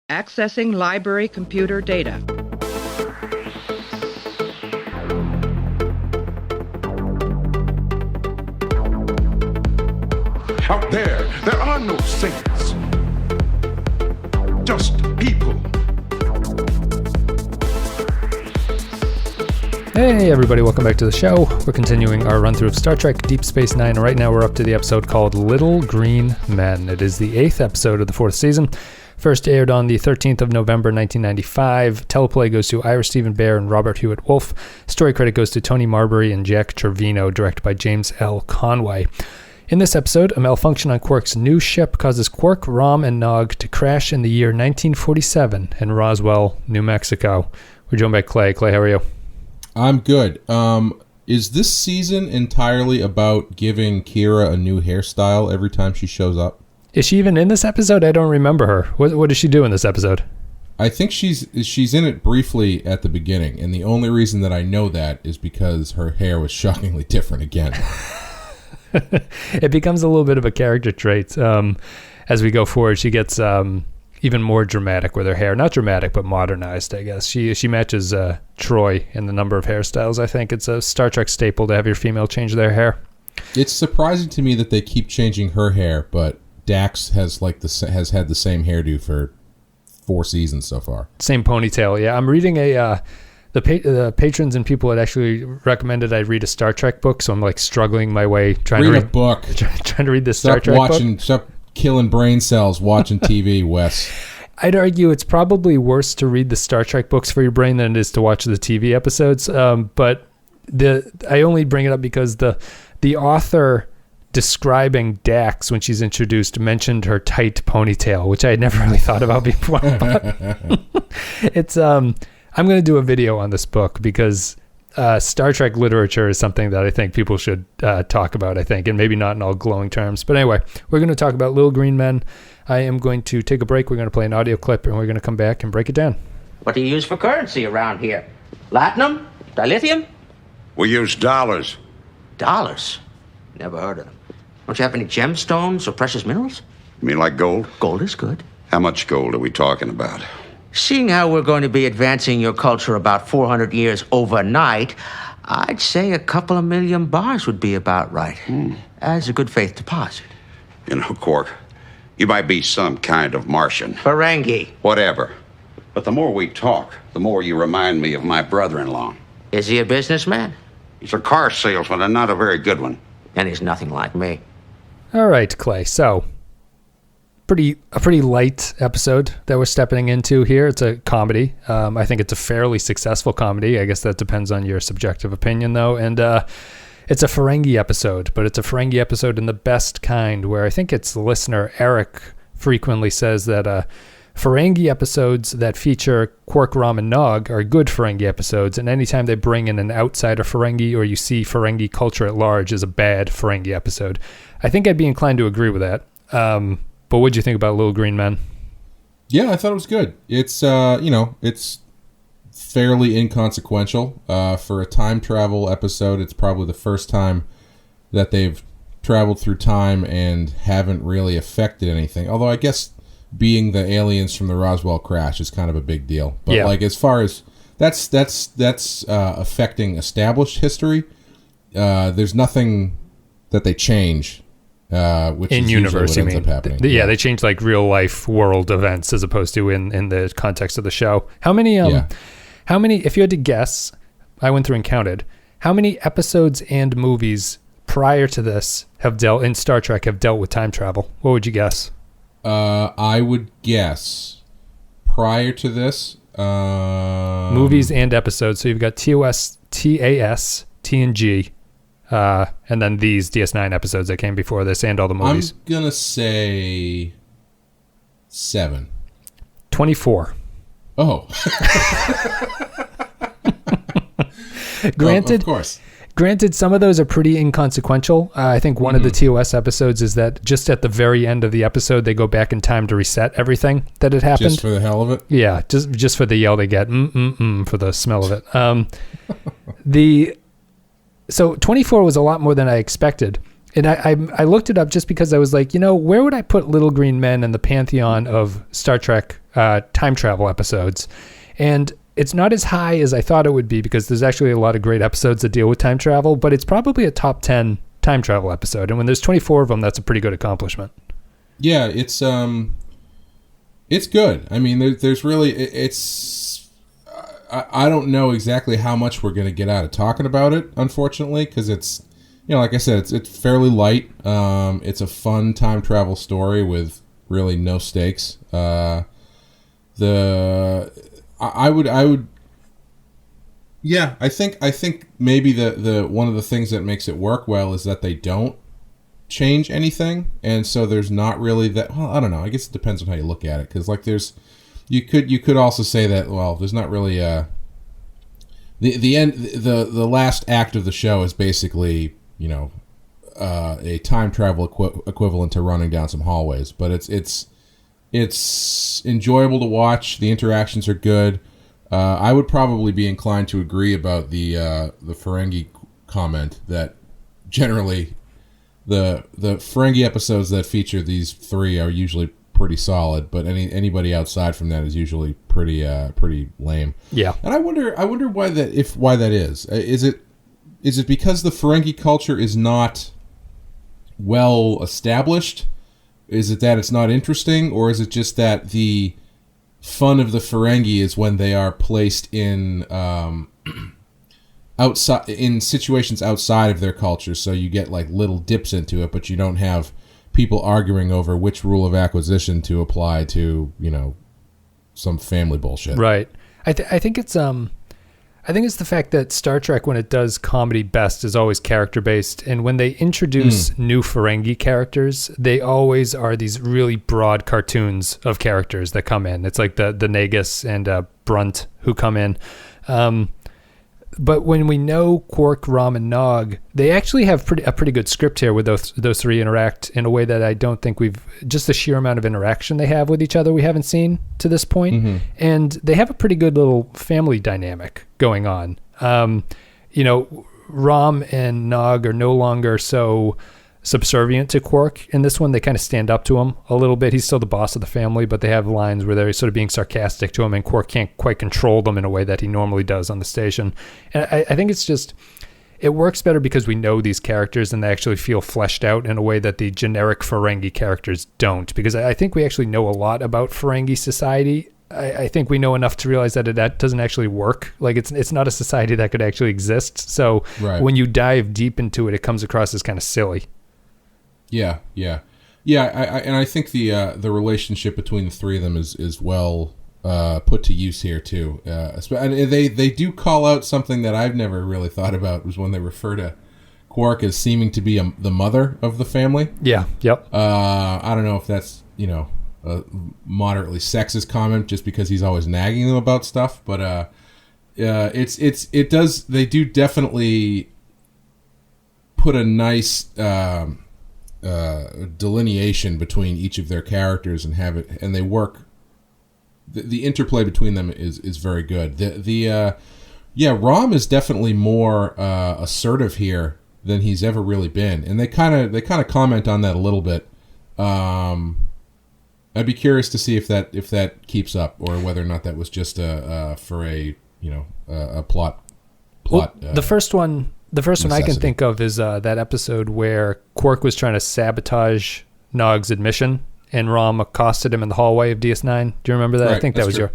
Accessing library computer data. Out there are no saints. Just people. Hey everybody, welcome back to the show. We're continuing our run-through of Star Trek Deep Space Nine, and right now we're up to the episode called Little Green Men. It is the 8th episode of the 4th season. First aired on the 13th of November, 1995. Teleplay goes to Ira Stephen Bear and Robert Hewitt Wolfe. Story credit goes to Tony Marbury and Jack Trevino, directed by James L. Conway. In this episode, a malfunction on Quark's new ship causes Quark, Rom, and Nog to crash in the year 1947 in Roswell, New Mexico. We're joined by Clay. Clay, how are you? I'm good. Is this season entirely about giving Kira a new hairstyle every time she shows up? Is she even in this episode? I don't remember her. What does she do in this episode? I think she's in it briefly at the beginning, and the only reason that I know that is because her hair was shockingly different again. It becomes a little bit of a character trait as we go forward. She gets even more dramatic with her hair. Not dramatic, but modernized, I guess. She matches Troy in the number of hairstyles. I think it's a Star Trek staple to have your female change their hair. It's surprising to me that they keep changing her hair, but Dax has had the same hairdo for 4 seasons so far. Same ponytail, yeah. I'm reading the patrons and people had actually recommended I read a Star Trek book, so I'm like struggling my way trying to read a book. Trying to read this Star Trek book. Stop killing brain cells watching TV, Wes. I'd argue it's probably worse to read the Star Trek books for your brain than it is to watch the TV episodes. But I only bring it up because the author describing Dax when she's introduced mentioned her tight ponytail, which I had never really thought about before. It's I'm going to do a video on this book because Star Trek literature is something that I think people should talk about, I think, and maybe not in all glowing terms. But anyway, we're going to talk about Little Green Men. I am going to take a break. We're going to play an audio clip, and we're going to come back and break it down. What do you use for currency around here? Platinum? Dilithium? We use dollars. Dollars? Never heard of them. Don't you have any gemstones or precious minerals? You mean like gold? Gold is good. How much gold are we talking about? Seeing how we're going to be advancing your culture about 400 years overnight, I'd say a couple of million bars would be about right. As a good faith deposit. You know, Quark, you might be some kind of Martian. Ferengi. Whatever. But the more we talk, the more you remind me of my brother-in-law. Is he a businessman? He's a car salesman and not a very good one. And he's nothing like me. All right, Clay. So, a pretty light episode that we're stepping into here. It's a comedy. I think it's a fairly successful comedy. I guess that depends on your subjective opinion, though. And it's a Ferengi episode, but it's a Ferengi episode in the best kind, where I think it's listener Eric frequently says that Ferengi episodes that feature Quark, Rom, and Nog are good Ferengi episodes, and anytime they bring in an outsider Ferengi or you see Ferengi culture at large is a bad Ferengi episode. I think I'd be inclined to agree with that. But what'd you think about Little Green Men? Yeah, I thought it was good. It's it's fairly inconsequential. For a time travel episode, it's probably the first time that they've traveled through time and haven't really affected anything. Although I guess being the aliens from the Roswell crash is kind of a big deal. But like as far as that's affecting established history, there's nothing that they change. Which in is universe, what ends up happening. They change like real life world events as opposed to in the context of the show. How many, if you had to guess, I went through and counted, how many episodes and movies prior to this in Star Trek have dealt with time travel? What would you guess? I would guess prior to this, movies and episodes. So you've got TOS, TAS, TNG, and then these DS9 episodes that came before this and all the movies. I'm going to say 7. 24. Oh. Granted, of course. Granted, some of those are pretty inconsequential. I think one of the TOS episodes is that just at the very end of the episode, they go back in time to reset everything that had happened. Just for the hell of it? Yeah, just for the yell they get, for the smell of it. So 24 was a lot more than I expected. And I looked it up just because I was like, where would I put Little Green Men in the pantheon of Star Trek time travel episodes? And it's not as high as I thought it would be because there's actually a lot of great episodes that deal with time travel, but it's probably a top 10 time travel episode. And when there's 24 of them, that's a pretty good accomplishment. Yeah, it's good. I mean, there's really, I don't know exactly how much we're going to get out of talking about it, unfortunately, because it's, like I said, it's fairly light. It's a fun time travel story with really no stakes. I would. Yeah, I think maybe the one of the things that makes it work well is that they don't change anything, and so there's not really that. Well, I don't know. I guess it depends on how you look at it, because you could also say that there's not really the last act of the show is basically a time travel equivalent to running down some hallways, but it's enjoyable to watch. The interactions are good. I would probably be inclined to agree about the Ferengi comment that generally the Ferengi episodes that feature these three are usually pretty solid, but anybody outside from that is usually pretty lame. Yeah. And I wonder why that is. Is it because the Ferengi culture is not well established? Is it that it's not interesting, or is it just that the fun of the Ferengi is when they are placed in outside in situations outside of their culture, so you get like little dips into it, but you don't have people arguing over which rule of acquisition to apply to, some family bullshit. Right. I think it's the fact that Star Trek, when it does comedy best, is always character based, and when they introduce new Ferengi characters, they always are these really broad cartoons of characters that come in. It's like the Nagus and Brunt who come in. But when we know Quark, Rom, and Nog, they actually have a pretty good script here where those three interact in a way that I don't think just the sheer amount of interaction they have with each other we haven't seen to this point. Mm-hmm. And they have a pretty good little family dynamic going on. Rom and Nog are no longer so subservient to Quark. In this one, they kind of stand up to him a little bit. He's still the boss of the family, but they have lines where they're sort of being sarcastic to him, and Quark can't quite control them in a way that he normally does on the station. And I think it's just, it works better because we know these characters and they actually feel fleshed out in a way that the generic Ferengi characters don't, because I think we actually know a lot about Ferengi society. I think we know enough to realize that doesn't actually work. Like it's not a society that could actually exist. So When you dive deep into it, it comes across as kind of silly. Yeah. And I think the relationship between the three of them is well put to use here too. And they do call out something that I've never really thought about, was when they refer to Quark as seeming to be the mother of the family. Yeah. Yep. I don't know if that's a moderately sexist comment just because he's always nagging them about stuff, but they do definitely put a nice delineation between each of their characters and they work. The interplay between them is very good. Rom is definitely more assertive here than he's ever really been, and they kind of comment on that a little bit. I'd be curious to see if that keeps up, or whether or not that was just for a plot. Well, the first one I can think of is that episode where Quark was trying to sabotage Nog's admission, and Rom accosted him in the hallway of DS9. Do you remember that? Right, I think that was true.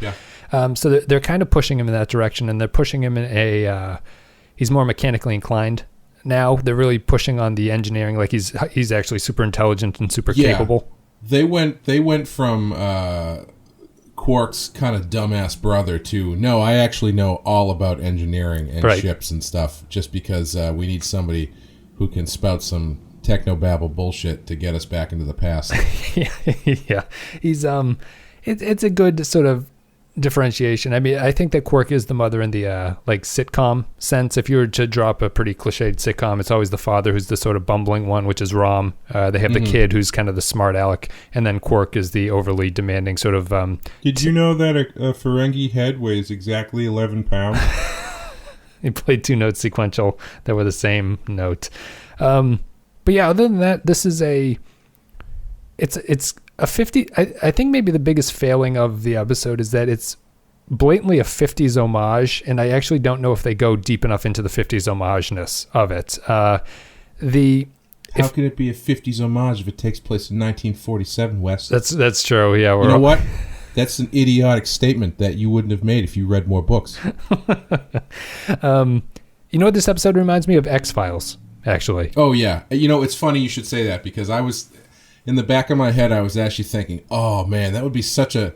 So they're kind of pushing him in that direction, and they're pushing him in he's more mechanically inclined now. They're really pushing on the engineering, like he's actually super intelligent and super capable. They went from Quark's kind of dumbass brother to, no, I actually know all about engineering and ships and stuff, just because we need somebody who can spout some technobabble bullshit to get us back into the past. Yeah. He's it's a good sort of differentiation. I mean, I think that Quark is the mother in the like sitcom sense. If you were to drop a pretty cliched sitcom, it's always the father who's the sort of bumbling one, which is Rom. They have the kid who's kind of the smart aleck, and then Quark is the overly demanding sort of. Did you know that a Ferengi head weighs exactly 11 pounds? He played two notes sequential that were the same note. But yeah, other than that, this is it's a 50. I think maybe the biggest failing of the episode is that it's blatantly a 50s homage, and I actually don't know if they go deep enough into the 50s homageness of it. How can it be a 50s homage if it takes place in 1947, Wes? That's true. Yeah, you know what? That's an idiotic statement that you wouldn't have made if you read more books. You know what this episode reminds me of? X-Files, actually. Oh, yeah. You know, it's funny you should say that, because I was, in the back of my head, I was actually thinking, oh, man, that would be such a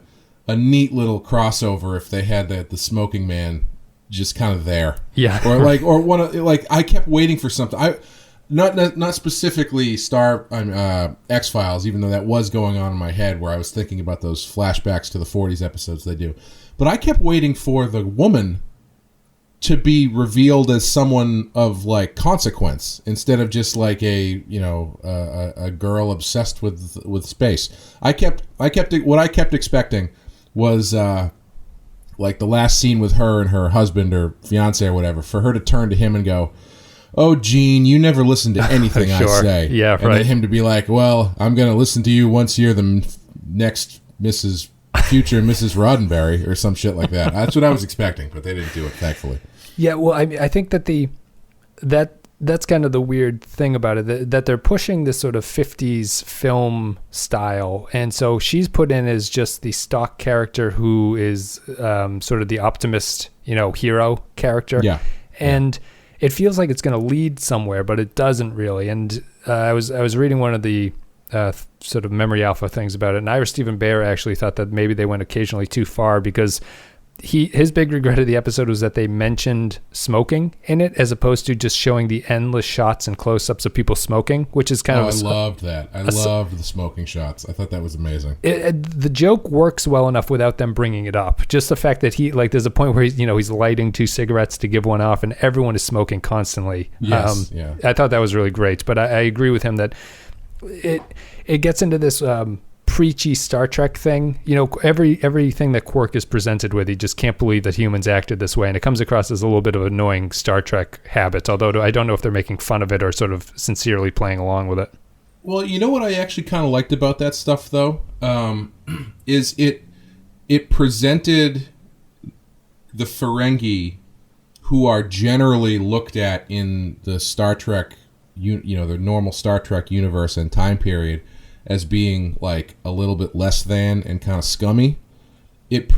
neat little crossover if they had the smoking man just kind of there. Yeah. I kept waiting for something. Not specifically X-Files, even though that was going on in my head, where I was thinking about those flashbacks to the 40s episodes they do. But I kept waiting for the woman to be revealed as someone of like consequence, instead of just like a girl obsessed with space. What I kept expecting was like the last scene with her and her husband or fiance or whatever, for her to turn to him and go, "Oh, Gene, you never listen to anything Sure. I say." Yeah, right. And then him to be like, "Well, I'm going to listen to you once you're the next future Mrs. Roddenberry," or some shit like that. That's what I was expecting, but they didn't do it, thankfully. Yeah, well, I think that that's kind of the weird thing about it, that they're pushing this sort of 50s film style, and so she's put in as just the stock character who is sort of the optimist, hero character. Yeah. And it feels like it's going to lead somewhere, but it doesn't really. And I was reading one of the sort of memory alpha things about it, and Ira Stephen Bear actually thought that maybe they went occasionally too far, because his big regret of the episode was that they mentioned smoking in it, as opposed to just showing the endless shots and close-ups of people smoking, which is kind of... I loved that. I loved the smoking shots. I thought that was amazing. The joke works well enough without them bringing it up. Just the fact that there's a point where he's lighting 2 cigarettes to give one off, and everyone is smoking constantly. Yes, yeah. I thought that was really great, but I agree with him that it gets into this... preachy Star Trek thing. Everything that Quark is presented with, he just can't believe that humans acted this way, and it comes across as a little bit of annoying Star Trek habit, although I don't know if they're making fun of it or sort of sincerely playing along with it. Well, you know what I actually kind of liked about that stuff, though, is it presented the Ferengi, who are generally looked at in the Star Trek, the normal Star Trek universe and time period, as being like a little bit less than and kind of scummy. It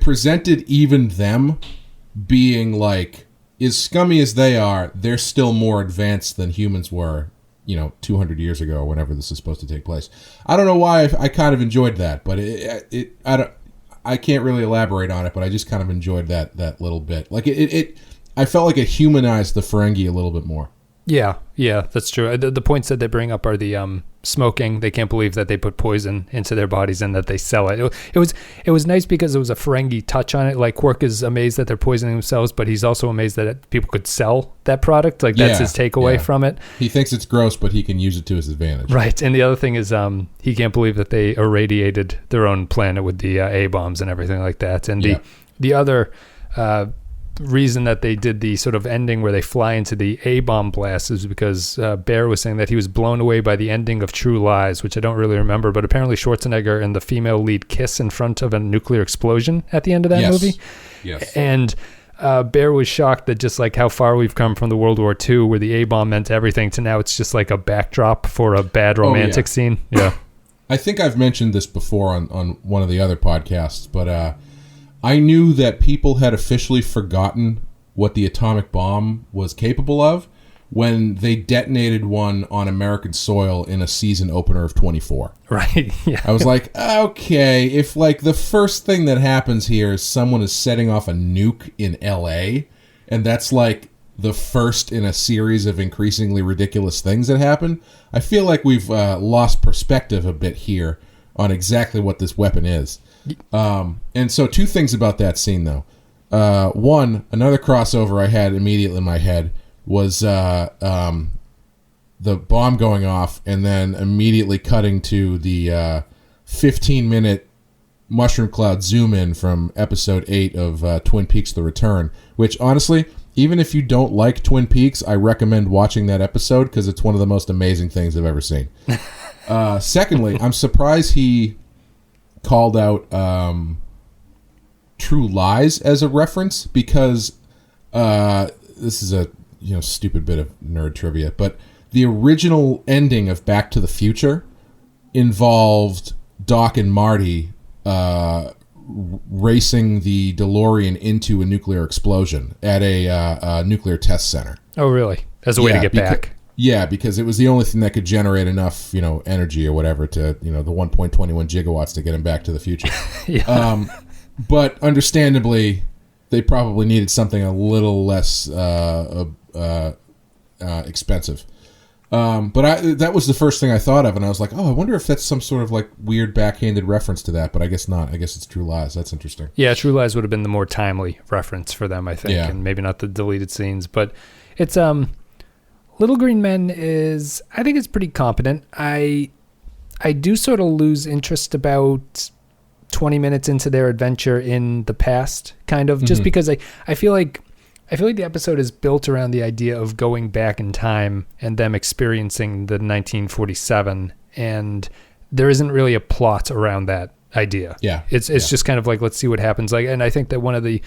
presented even them being like, as scummy as they are, they're still more advanced than humans were, 200 years ago or whenever this is supposed to take place. I don't know why I kind of enjoyed that, but I can't really elaborate on it, but I just kind of enjoyed that little bit. Like I felt like it humanized the Ferengi a little bit more. Yeah, that's true. The points that they bring up are the smoking. They can't believe that they put poison into their bodies and that they sell it. It was nice because it was a Ferengi touch on it. Like, Quark is amazed that they're poisoning themselves, but he's also amazed that people could sell that product. Like, that's his takeaway from it. He thinks it's gross, but he can use it to his advantage. Right. And the other thing is he can't believe that they irradiated their own planet with the A-bombs and everything like that. And the other... reason that they did the sort of ending where they fly into the A-bomb blast is because Bear was saying that he was blown away by the ending of True Lies, which I don't really remember, but apparently Schwarzenegger and the female lead kiss in front of a nuclear explosion at the end of that movie. Yes. And Bear was shocked that just like how far we've come from the World War II, where the A-bomb meant everything, to now it's just like a backdrop for a bad romantic scene. Yeah. I think I've mentioned this before on one of the other podcasts, but I knew that people had officially forgotten what the atomic bomb was capable of when they detonated one on American soil in a season opener of 24. Right. Yeah. I was like, okay, if like the first thing that happens here is someone is setting off a nuke in LA, and that's like the first in a series of increasingly ridiculous things that happen, I feel like we've lost perspective a bit here on exactly what this weapon is. And so 2 things about that scene, though. One, another crossover I had immediately in my head was the bomb going off and then immediately cutting to the 15-minute mushroom cloud zoom in from episode 8 of Twin Peaks: The Return, which honestly, even if you don't like Twin Peaks, I recommend watching that episode because it's one of the most amazing things I've ever seen. Secondly, I'm surprised he called out True Lies as a reference because this is a stupid bit of nerd trivia, but the original ending of Back to the Future involved Doc and Marty racing the DeLorean into a nuclear explosion at a nuclear test center. Oh, really? As a way to get back? Yeah, because it was the only thing that could generate enough, energy or whatever to, the 1.21 gigawatts to get him back to the future. Yeah. But understandably, they probably needed something a little less expensive. But that was the first thing I thought of, and I was like, oh, I wonder if that's some sort of like weird backhanded reference to that, but I guess not. I guess it's True Lies. That's interesting. Yeah, True Lies would have been the more timely reference for them, I think, and maybe not the deleted scenes. But it's Little Green Men is, I think it's pretty competent. I do sort of lose interest about 20 minutes into their adventure in the past, kind of, just because I feel like the episode is built around the idea of going back in time and them experiencing the 1947, and there isn't really a plot around that idea. Yeah, it's just kind of like, let's see what happens. Like, and I think that one of the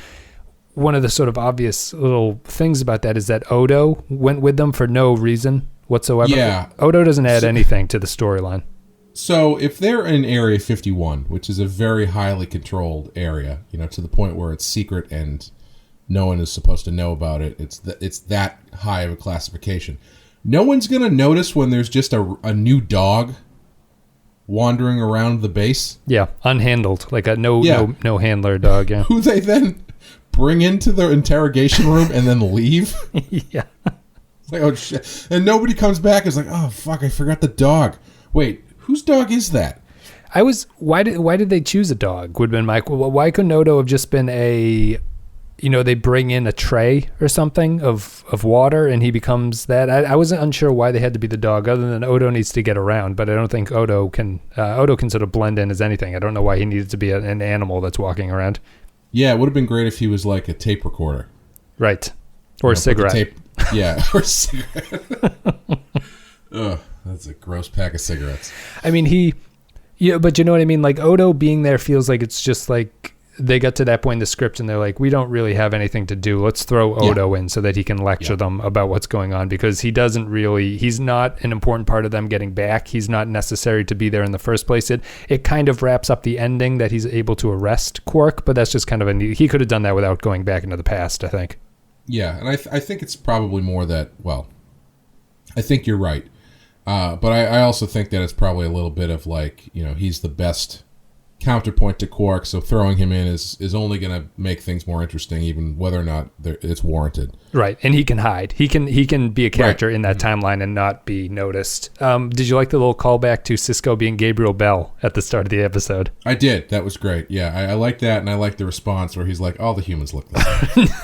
sort of obvious little things about that is that Odo went with them for no reason whatsoever. Yeah, Odo doesn't add anything to the storyline. So if they're in Area 51, which is a very highly controlled area, to the point where it's secret and no one is supposed to know about it. It's that high of a classification. No one's going to notice when there's just a new dog wandering around the base. Yeah, unhandled, like a no handler dog. Yeah, who they then bring into the interrogation room and then leave. Yeah, it's like, oh shit, and nobody comes back. It's like, oh fuck, I forgot the dog. Wait, whose dog is that? Why did they choose a dog? Would have been Mike. Why couldn't Odo have just been a? They bring in a tray or something of water and he becomes that. I wasn't unsure why they had to be the dog, other than Odo needs to get around, but I don't think Odo can sort of blend in as anything. I don't know why he needed to be an animal that's walking around. Yeah, it would have been great if he was like a tape recorder. Right. Or a cigarette. Yeah, or a cigarette. Ugh, that's a gross pack of cigarettes. I mean, but you know what I mean? Like, Odo being there feels like it's just like, they got to that point in the script and they're like, we don't really have anything to do. Let's throw Odo in so that he can lecture them about what's going on, because he's not an important part of them getting back. He's not necessary to be there in the first place. It kind of wraps up the ending that he's able to arrest Quark, but that's just kind of he could have done that without going back into the past, I think. Yeah, and I think it's probably more that, well, I think you're right. But I also think that it's probably a little bit of like, he's the best counterpoint to Quark, so throwing him in is only going to make things more interesting, even whether or not it's warranted. Right, and he can hide. He can be a character in that timeline and not be noticed. Did you like the little callback to Sisko being Gabriel Bell at the start of the episode? I did. That was great. Yeah, I like that, and I like the response where he's like, all the humans look like that.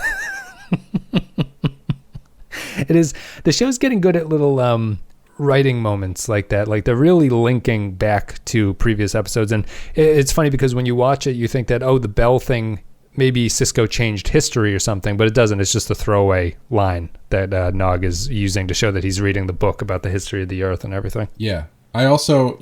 It is. The show's getting good at little writing moments like that, like they're really linking back to previous episodes. And it's funny because when you watch it, you think that, the Bell thing, maybe Sisko changed history or something, but it doesn't. It's just a throwaway line that Nog is using to show that he's reading the book about the history of the Earth and everything. Yeah. I also,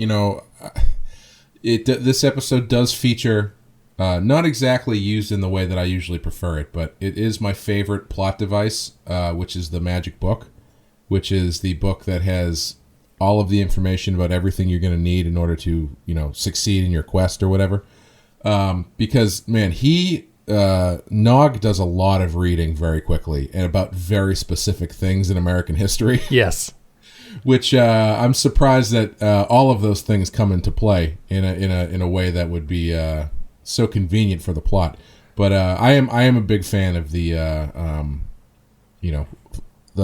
this episode does feature, not exactly used in the way that I usually prefer it, but it is my favorite plot device, which is the magic book, which is the book that has all of the information about everything you're going to need in order to, succeed in your quest or whatever. Because, man, Nog does a lot of reading very quickly and about very specific things in American history. Yes. Which I'm surprised that all of those things come into play in a way that would be so convenient for the plot. But I am a big fan of the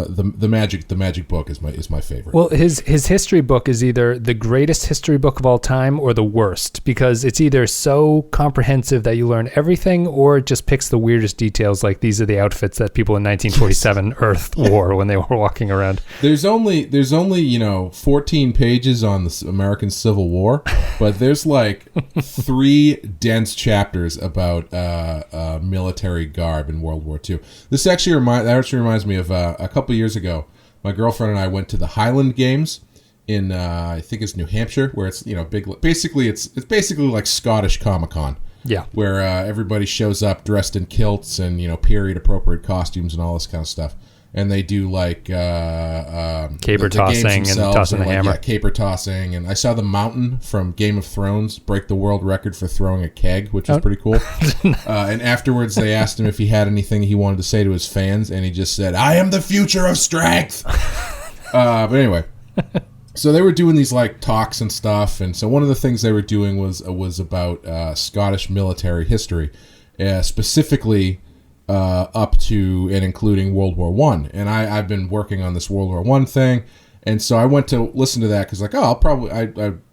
the magic book is my favorite. Well, his history book is either the greatest history book of all time or the worst, because it's either so comprehensive that you learn everything, or it just picks the weirdest details, like these are the outfits that people in 1947 Earth wore when they were walking around. There's only 14 pages on the American Civil War, but there's like 3 dense chapters about military garb in World War II. This actually reminds me of a couple years ago. My girlfriend and I went to the Highland Games in I think it's New Hampshire, where it's big. Basically, it's basically like Scottish Comic-Con. Yeah, where everybody shows up dressed in kilts and period appropriate costumes and all this kind of stuff. And they do like caper tossing and tossing the hammer. Yeah, caper tossing. And I saw the Mountain from Game of Thrones break the world record for throwing a keg, which was pretty cool. And afterwards, they asked him if he had anything he wanted to say to his fans, and he just said, "I am the future of strength." But anyway, so they were doing these like talks and stuff, and so one of the things they were doing was about Scottish military history, specifically. Up to and including World War I. And I've been working on this World War I thing, and so I went to listen to that because I'd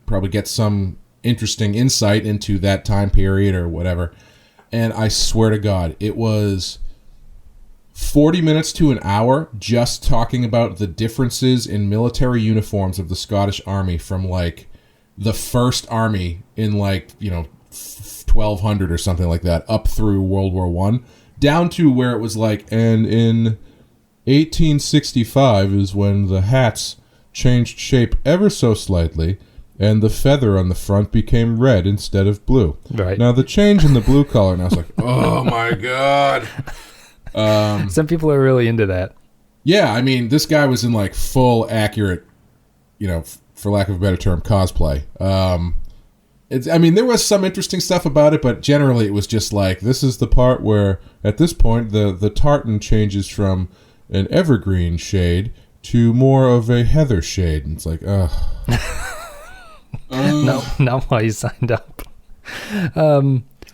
probably get some interesting insight into that time period or whatever. And I swear to God, it was 40 minutes to an hour just talking about the differences in military uniforms of the Scottish Army from like the First Army in 1200 or something like that up through World War I. Down to where it was like, and in 1865 is when the hats changed shape ever so slightly, and the feather on the front became red instead of blue. Right. Now the change in the blue color, and I was like, oh my God. Some people are really into that. Yeah, I mean, this guy was in like full accurate, for lack of a better term, cosplay. There was some interesting stuff about it, but generally it was just like, this is the part where, at this point, the tartan changes from an evergreen shade to more of a heather shade. And it's like, ugh. No, not why you signed up.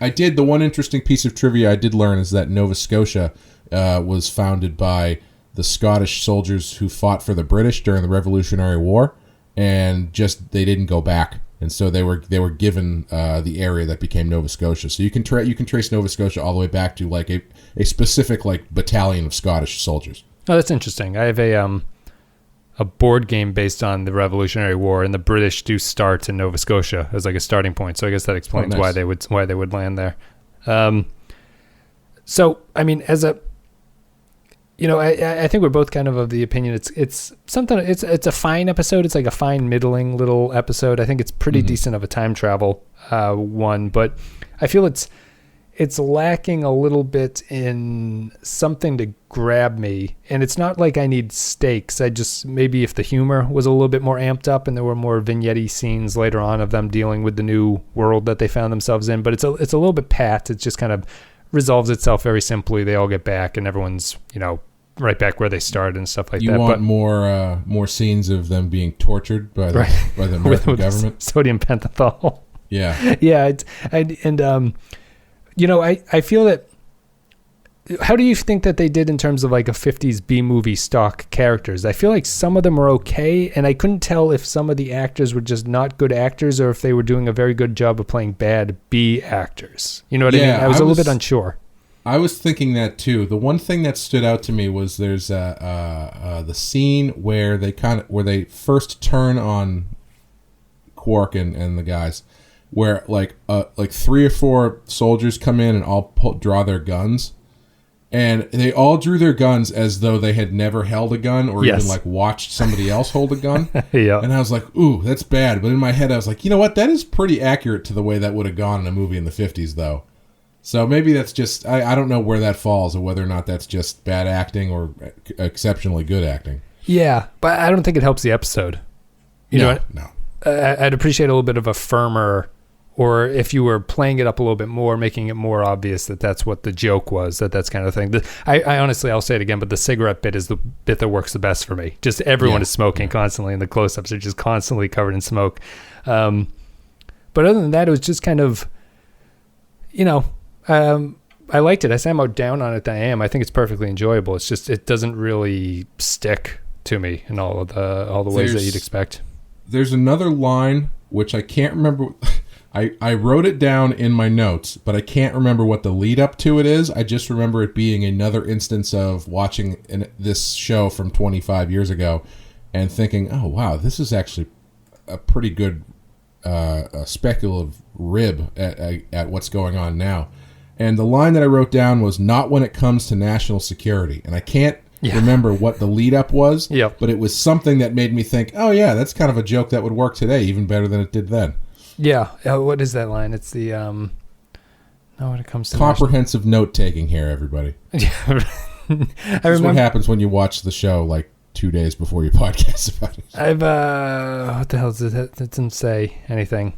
I did, the one interesting piece of trivia I did learn is that Nova Scotia was founded by the Scottish soldiers who fought for the British during the Revolutionary War, and they didn't go back. And so they were given the area that became Nova Scotia. So you can trace Nova Scotia all the way back to like a specific like battalion of Scottish soldiers. Oh, that's interesting. I have a board game based on the Revolutionary War, and the British do start in Nova Scotia as like a starting point. So I guess that explains why they would land there. So I mean, as a I think we're both kind of the opinion it's something. It's a fine episode. It's like a fine middling little episode. I think it's pretty decent of a time travel one, but I feel it's lacking a little bit in something to grab me. And it's not like I need stakes. I just, maybe if the humor was a little bit more amped up and there were more vignette-y scenes later on of them dealing with the new world that they found themselves in. But it's a little bit pat. It just kind of resolves itself very simply. They all get back and everyone's right back where they started and stuff like that. You want more scenes of them being tortured by the American government? Sodium pentothal. Yeah. Yeah. I feel that. How do you think that they did in terms of like a 50s B-movie stock characters? I feel like some of them were okay, and I couldn't tell if some of the actors were just not good actors or if they were doing a very good job of playing bad B actors. You know what I mean? I was a little bit unsure. I was thinking that too. The one thing that stood out to me was there's the scene where they first turn on Quark and the guys, where like 3 or 4 soldiers come in and all draw their guns, and they all drew their guns as though they had never held a gun or even like watched somebody else hold a gun. Yeah. And I was like, ooh, that's bad. But in my head, I was like, you know what? That is pretty accurate to the way that would have gone in a movie in the 50s, though. So maybe that's just, I don't know where that falls or whether or not that's just bad acting or exceptionally good acting. Yeah, but I don't think it helps the episode. No. I'd appreciate a little bit of a firmer, or if you were playing it up a little bit more, making it more obvious that that's what the joke was, that's kind of thing. I honestly, I'll say it again, but the cigarette bit is the bit that works the best for me. Just everyone is smoking constantly, and the close-ups are just constantly covered in smoke. But other than that, it was just kind of, I liked it. I say I'm out down on it. I am. I think it's perfectly enjoyable. It's just it doesn't really stick to me in all the ways that you'd expect. There's another line which I can't remember. I wrote it down in my notes, but I can't remember what the lead up to it is. I just remember it being another instance of watching this show from 25 years ago and thinking, oh, wow, this is actually a pretty good speculative rib at what's going on now. And the line that I wrote down was, not when it comes to national security. And I can't remember what the lead up was, but it was something that made me think, oh, yeah, that's kind of a joke that would work today even better than it did then. Yeah. What is that line? It's the no, when it comes to comprehensive note taking here, everybody. Yeah. That's what happens when you watch the show like 2 days before you podcast about it. What the hell does it? It didn't say anything.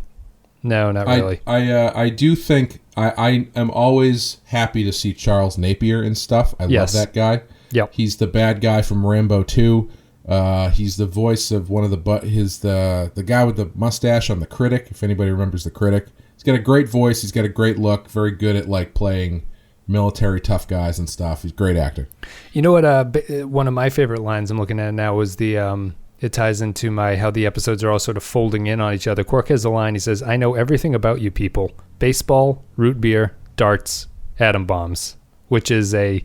No, not really. I do think I am always happy to see Charles Napier and stuff. I love that guy. Yep. He's the bad guy from Rambo 2. He's the voice of one of the guy with the mustache on The Critic, if anybody remembers The Critic. He's got a great voice, he's got a great look, very good at like playing military tough guys and stuff. He's a great actor. You know what, one of my favorite lines I'm looking at now was the it ties into how the episodes are all sort of folding in on each other. Quark has a line, he says, "I know everything about you people. Baseball, root beer, darts, atom bombs," which is a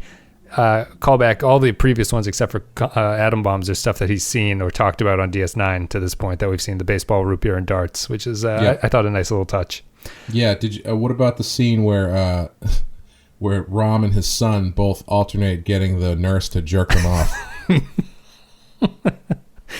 callback. All the previous ones except for atom bombs are stuff that he's seen or talked about on DS9 to this point that we've seen, the baseball, root beer, and darts, which is I thought a nice little touch. Yeah. Did you? What about the scene where Rom and his son both alternate getting the nurse to jerk them off?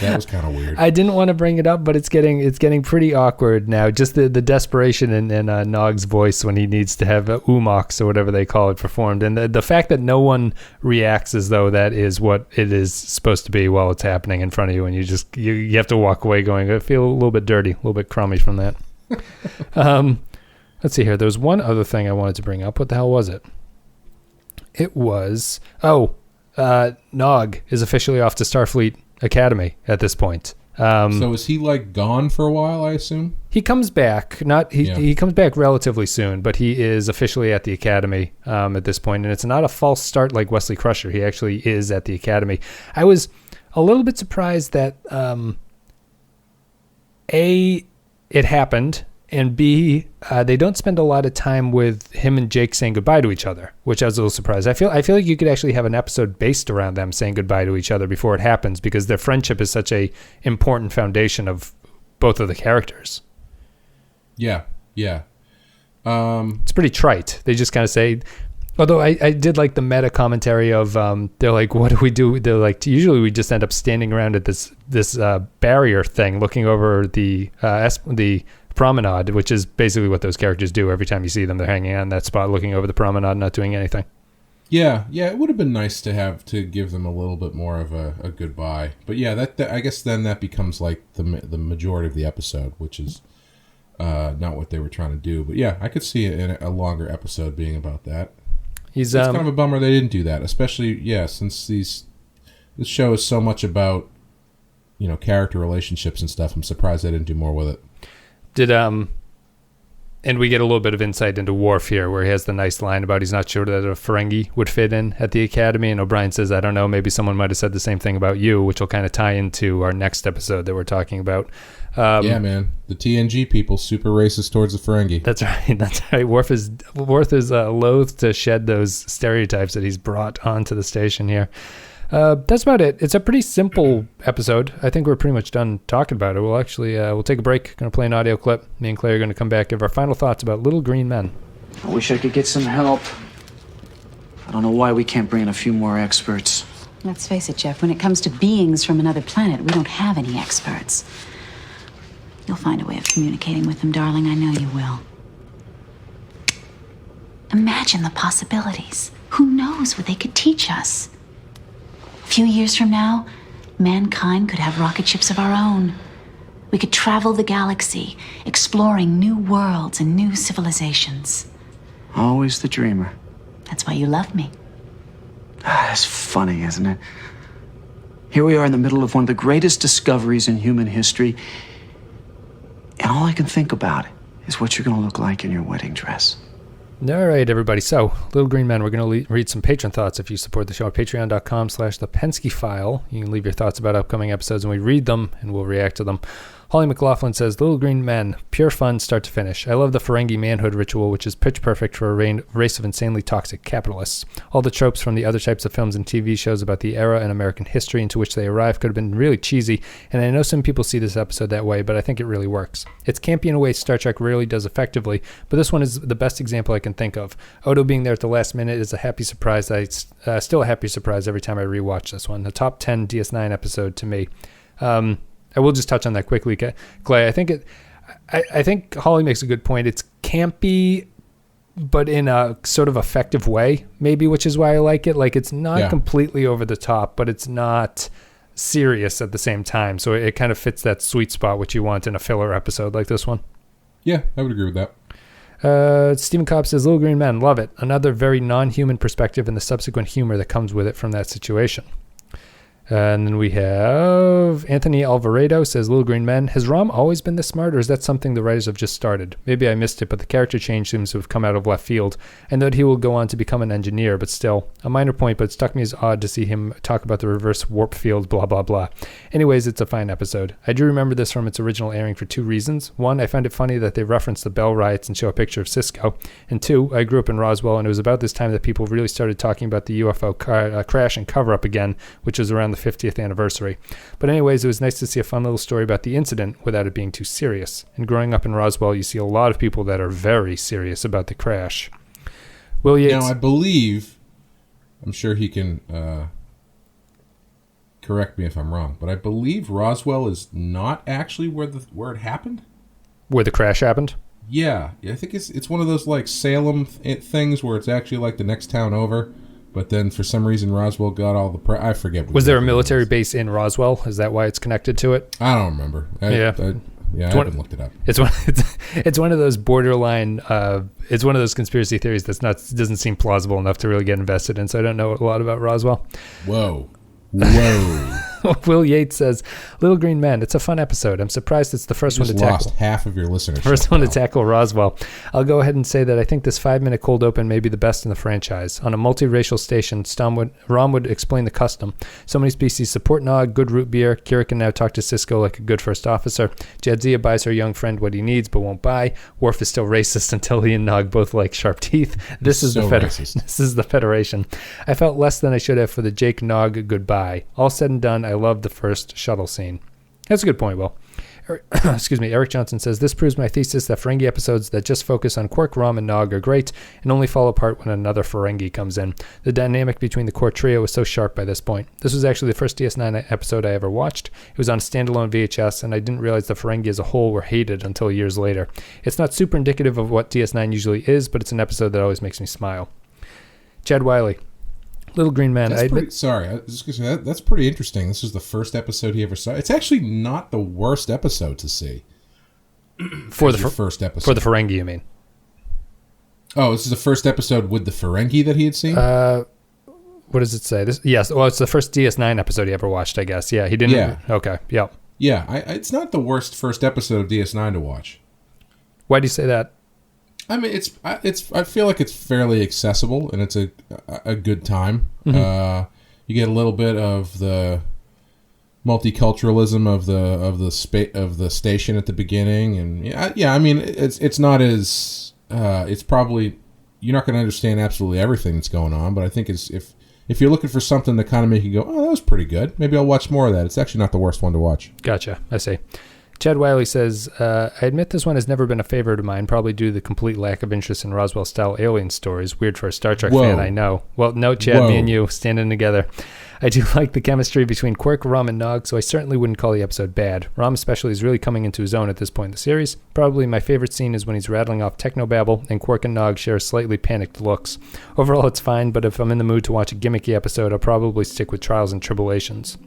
That was kind of weird. I didn't want to bring it up, but it's getting pretty awkward now. Just the desperation in Nog's voice when he needs to have umox or whatever they call it performed, and the fact that no one reacts as though that is what it is supposed to be while it's happening in front of you, and you have to walk away going, I feel a little bit dirty, a little bit crummy from that. Let's see here. There's one other thing I wanted to bring up. What the hell was it? It was Nog is officially off to Starfleet Academy at this point. So is he like gone for a while, I assume? He comes back. He comes back relatively soon, but he is officially at the Academy at this point, and it's not a false start like Wesley Crusher. He actually is at the Academy. I was a little bit surprised that A, it happened, and B, they don't spend a lot of time with him and Jake saying goodbye to each other, which I was a little surprised. I feel like you could actually have an episode based around them saying goodbye to each other before it happens, because their friendship is such a important foundation of both of the characters. Yeah. It's pretty trite. They just kind of say, although I did like the meta commentary of they're like, what do we do? They're like, usually we just end up standing around at this barrier thing, looking over the promenade, which is basically what those characters do every time you see them. They're hanging on that spot, looking over the promenade, not doing anything. Yeah, it would have been nice to give them a little bit more of a goodbye. But yeah, that I guess then that becomes like the majority of the episode, which is not what they were trying to do. But yeah, I could see a longer episode being about that. It's kind of a bummer they didn't do that, especially since this show is so much about character relationships and stuff. I'm surprised they didn't do more with it. And we get a little bit of insight into Worf here, where he has the nice line about he's not sure that a Ferengi would fit in at the Academy, and O'Brien says, I don't know, maybe someone might have said the same thing about you, which will kind of tie into our next episode that we're talking about. Yeah, man, the TNG people super racist towards the Ferengi. That's right. Worf is loath to shed those stereotypes that he's brought onto the station here. That's about it. It's a pretty simple episode. I think we're pretty much done talking about it. We'll actually we'll take a break. Going to play an audio clip. Me and Clay are going to come back, give our final thoughts about Little Green Men. I wish I could get some help. I don't know why we can't bring in a few more experts. Let's face it, Jeff, when it comes to beings from another planet, we don't have any experts. You'll find a way of communicating with them, darling. I know you will. Imagine the possibilities. Who knows what they could teach us? A few years from now, mankind could have rocket ships of our own. We could travel the galaxy, exploring new worlds and new civilizations. Always the dreamer. That's why you love me. That's funny, isn't it? Here we are in the middle of one of the greatest discoveries in human history, and all I can think about is what you're going to look like in your wedding dress. All right, everybody. So, Little Green Men, we're going to read some Patron thoughts. If you support the show at patreon.com/the Pensky File, you can leave your thoughts about upcoming episodes, and we read them, and we'll react to them. Holly McLaughlin says, Little Green Men, pure fun start to finish. I love the Ferengi manhood ritual, which is pitch perfect for a race of insanely toxic capitalists. All the tropes from the other types of films and TV shows about the era and American history into which they arrive could have been really cheesy, and I know some people see this episode that way, but I think it really works. It's campy in a way Star Trek rarely does effectively, but this one is the best example I can think of. Odo being there at the last minute is a happy surprise. Still a happy surprise every time I rewatch this one. The top 10 DS9 episode to me. I will just touch on that quickly, Clay. I think Holly makes a good point. It's campy, but in a sort of effective way, maybe, which is why I like it. Like, it's not completely over the top, but it's not serious at the same time. So it kind of fits that sweet spot which you want in a filler episode like this one. Yeah, I would agree with that. Stephen Cobb says, Little Green Men, love it. Another very non-human perspective and the subsequent humor that comes with it from that situation. And then we have Anthony Alvarado says, Little Green Men, has Rom always been this smart, or is that something the writers have just started? Maybe I missed it, but the character change seems to have come out of left field, and that he will go on to become an engineer, but still. A minor point, but it struck me as odd to see him talk about the reverse warp field, blah, blah, blah. Anyways, it's a fine episode. I do remember this from its original airing for two reasons. One, I find it funny that they reference the Bell riots and show a picture of Cisco. And two, I grew up in Roswell, and it was about this time that people really started talking about the UFO crash and cover-up again, which was around the 50th anniversary. But anyways, it was nice to see a fun little story about the incident without it being too serious. And growing up in Roswell, you see a lot of people that are very serious about the crash. Will Yates... Now, I believe, I'm sure he can correct me if I'm wrong, but I believe Roswell is not actually where it happened. Where the crash happened? Yeah, I think it's one of those like Salem things where it's actually like the next town over. But then, for some reason, Roswell got all the I forget. Was there a military base in Roswell? Is that why it's connected to it? I don't remember. I haven't looked it up. It's one of those borderline. It's one of those conspiracy theories doesn't seem plausible enough to really get invested in. So I don't know a lot about Roswell. Whoa. Will Yates says, Little Green Men, it's a fun episode. I'm surprised it's the first one to tackle. Lost half of your listeners. First one to tackle Roswell. I'll go ahead and say that I think this 5-minute cold open may be the best in the franchise. On a multiracial station, Rom would explain the custom. So many species support Nog, good root beer. Kira can now talk to Cisco like a good first officer. Jadzia buys her young friend what he needs but won't buy. Worf is still racist until he and Nog both like sharp teeth. This is the Federation. I felt less than I should have for the Jake Nog goodbye. All said and done, I loved the first shuttle scene. That's a good point, Will. Eric Johnson says, this proves my thesis that Ferengi episodes that just focus on Quark, Rom, and Nog are great and only fall apart when another Ferengi comes in. The dynamic between the core trio was so sharp by this point. This was actually the first DS9 episode I ever watched. It was on a standalone VHS, and I didn't realize the Ferengi as a whole were hated until years later. It's not super indicative of what DS9 usually is, but it's an episode that always makes me smile. Chad Wiley. Little Green Man. I was just going to say, that's pretty interesting. This is the first episode he ever saw. It's actually not the worst episode to see. For the first episode. For the Ferengi, you mean? Oh, this is the first episode with the Ferengi that he had seen? What does it say? Yes, well, it's the first DS9 episode he ever watched, I guess. Yeah, he didn't... Yeah. Okay, yeah. Yeah, it's not the worst first episode of DS9 to watch. Why do you say that? I mean, I feel like it's fairly accessible, and it's a good time. Mm-hmm. You get a little bit of the multiculturalism of the station at the beginning, and I mean, it's not as it's probably, you're not going to understand absolutely everything that's going on, but I think if you're looking for something to kind of make you go, oh, that was pretty good, maybe I'll watch more of that. It's actually not the worst one to watch. Gotcha. I see. Chad Wiley says, I admit this one has never been a favorite of mine, probably due to the complete lack of interest in Roswell-style alien stories. Weird for a Star Trek fan, I know. Well, no, Chad, me and you standing together. I do like the chemistry between Quark, Rom, and Nog, so I certainly wouldn't call the episode bad. Rom especially is really coming into his own at this point in the series. Probably my favorite scene is when he's rattling off technobabble, and Quark and Nog share slightly panicked looks. Overall, it's fine, but if I'm in the mood to watch a gimmicky episode, I'll probably stick with Trials and Tribulations.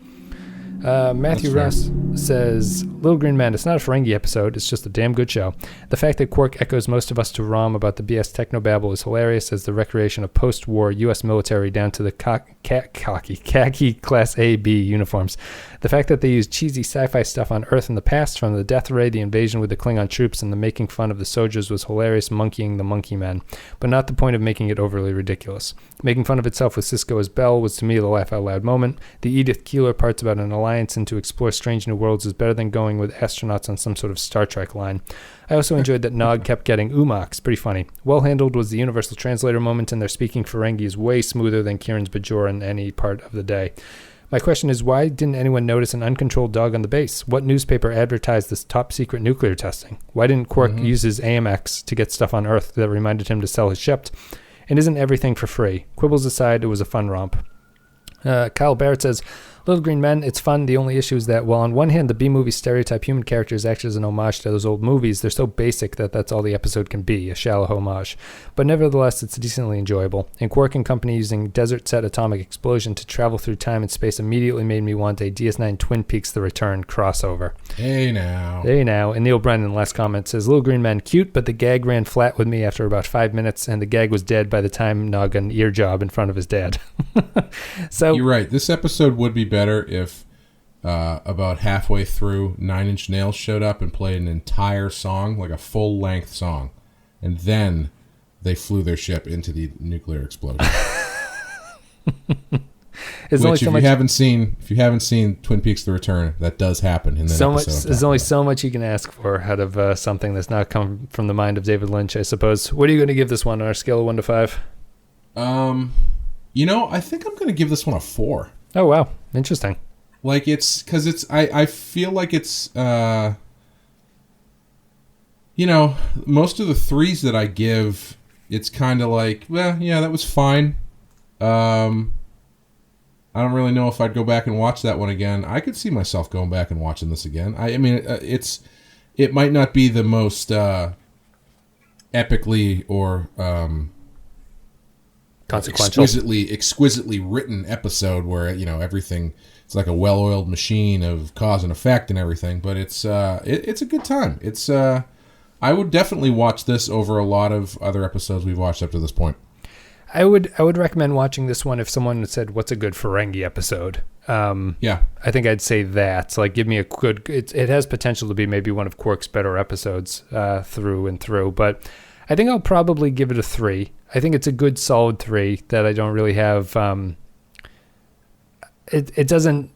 Matthew Ross says, Little Green Men, it's not a Ferengi episode, it's just a damn good show. The fact that Quark echoes most of us to Rom about the BS technobabble is hilarious as the recreation of post-war U.S. military down to the khaki Class A, B uniforms. The fact that they use cheesy sci-fi stuff on Earth in the past, from the death ray, the invasion with the Klingon troops, and the making fun of the soldiers was hilarious, monkeying the monkey men, but not the point of making it overly ridiculous. Making fun of itself with Sisko as Bell was to me the laugh-out-loud moment. The Edith Keeler parts about an alliance and to explore strange new worlds is better than going with astronauts on some sort of Star Trek line. I also enjoyed that Nog kept getting Umox. Pretty funny. Well handled was the universal translator moment, and their speaking Ferengi is way smoother than Kieran's Bajor in any part of the day. My question is, why didn't anyone notice an uncontrolled dog on the base? What newspaper advertised this top-secret nuclear testing? Why didn't Quark use his AMX to get stuff on Earth that reminded him to sell his ship? And isn't everything for free? Quibbles aside, it was a fun romp. Kyle Barrett says, Little Green Men, it's fun. The only issue is that while on one hand the B-movie stereotype human characters act as an homage to those old movies, they're so basic that that's all the episode can be, a shallow homage. But nevertheless, it's decently enjoyable. And Quark and company using desert set atomic explosion to travel through time and space immediately made me want a DS9 Twin Peaks The Return crossover. Hey now. And Neil Brennan, last comment, says, Little Green Men, cute, but the gag ran flat with me after about 5 minutes, and the gag was dead by the time Nog got an ear job in front of his dad. So you're right. This episode would be better if about halfway through 9 Inch Nails showed up and played an entire song, like a full-length song, and then they flew their ship into the nuclear explosion. Which, if you haven't seen Twin Peaks: The Return, that does happen in that episode. There's only so much you can ask for out of something that's not come from the mind of David Lynch, I suppose. What are you going to give this one on our scale of 1 to 5? I think I'm going to give this one a 4. Oh, wow. Interesting. Like, it's because it's, I feel like it's, most of the 3s that I give, it's kind of like, well, yeah, that was fine. I don't really know if I'd go back and watch that one again. I could see myself going back and watching this again. I mean, it might not be the most epically or consequential, exquisitely written episode where everything, it's like a well-oiled machine of cause and effect and everything. But it's a good time. It's I would definitely watch this over a lot of other episodes we've watched up to this point. I would recommend watching this one if someone said, what's a good Ferengi episode? Yeah. I think I'd say that. Like, give me a good... It has potential to be maybe one of Quark's better episodes through and through. But I think I'll probably give it a 3. I think it's a good, solid 3 that I don't really have... It doesn't...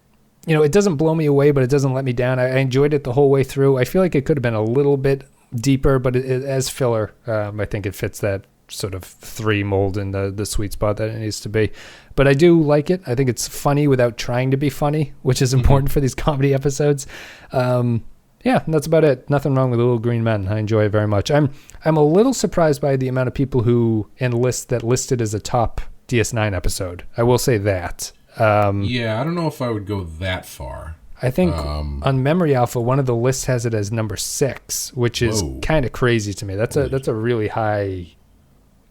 it doesn't blow me away, but it doesn't let me down. I enjoyed it the whole way through. I feel like it could have been a little bit deeper, but as filler, I think it fits that sort of 3 mold in the sweet spot that it needs to be. But I do like it. I think it's funny without trying to be funny, which is important for these comedy episodes. Yeah, that's about it. Nothing wrong with Little Green Men. I enjoy it very much. I'm a little surprised by the amount of people who listed as a top DS9 episode. I will say that. Yeah, I don't know if I would go that far. I think on Memory Alpha, one of the lists has it as number 6, which is kind of crazy to me. That's a really high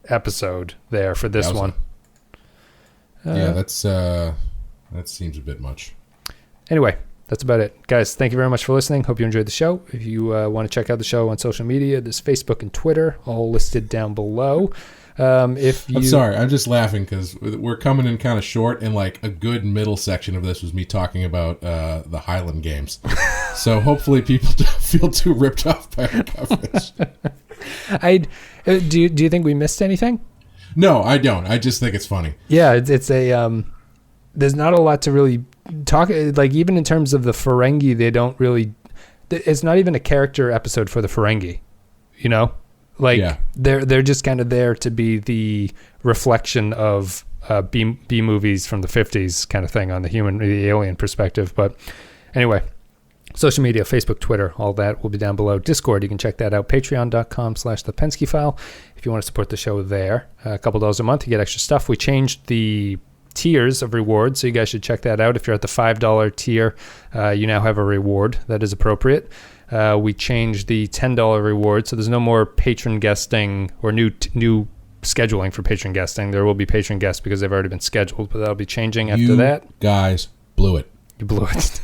episode there for this one. That seems a bit much. Anyway, that's about it. Guys, thank you very much for listening. Hope you enjoyed the show. If you want to check out the show on social media, there's Facebook and Twitter, all listed down below. I'm sorry, I'm just laughing because we're coming in kind of short, and like a good middle section of this was me talking about the Highland Games. So hopefully people don't feel too ripped off by our coverage. Do you think we missed anything? No, I don't. I just think it's funny. Yeah, it's a there's not a lot to really talk, like, even in terms of the Ferengi, they don't really, it's not even a character episode for the Ferengi, they're just kind of there to be the reflection of B movies from the 50s kind of thing on the alien perspective. But anyway, social media, Facebook, Twitter, all that will be down below. Discord, you can check that out. Patreon.com/the Pensky File if you want to support the show there. A couple $1 a month, you get extra stuff. We changed the tiers of rewards, so you guys should check that out. If you're at the $5 tier, you now have a reward that is appropriate. We changed the $10 reward, so there's no more patron guesting or new scheduling for patron guesting. There will be patron guests because they've already been scheduled, but that'll be changing after that. You guys blew it. You blew it.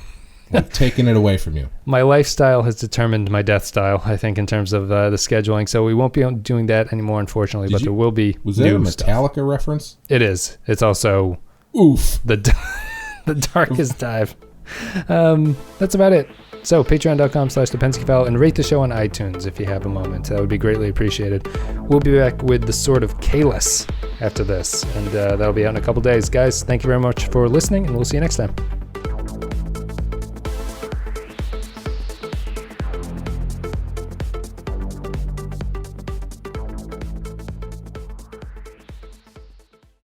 We've taken it away from you. My lifestyle has determined my death style, I think, in terms of the scheduling. So we won't be doing that anymore, unfortunately, but there will be Was that a new Metallica stuff. reference? It is. It's also Oof. the darkest dive. That's about it. So patreon.com/The Pensky File, and rate the show on iTunes if you have a moment. That would be greatly appreciated. We'll be back with The Sword of Kalis after this, and that'll be out in a couple days. Guys, thank you very much for listening, and we'll see you next time.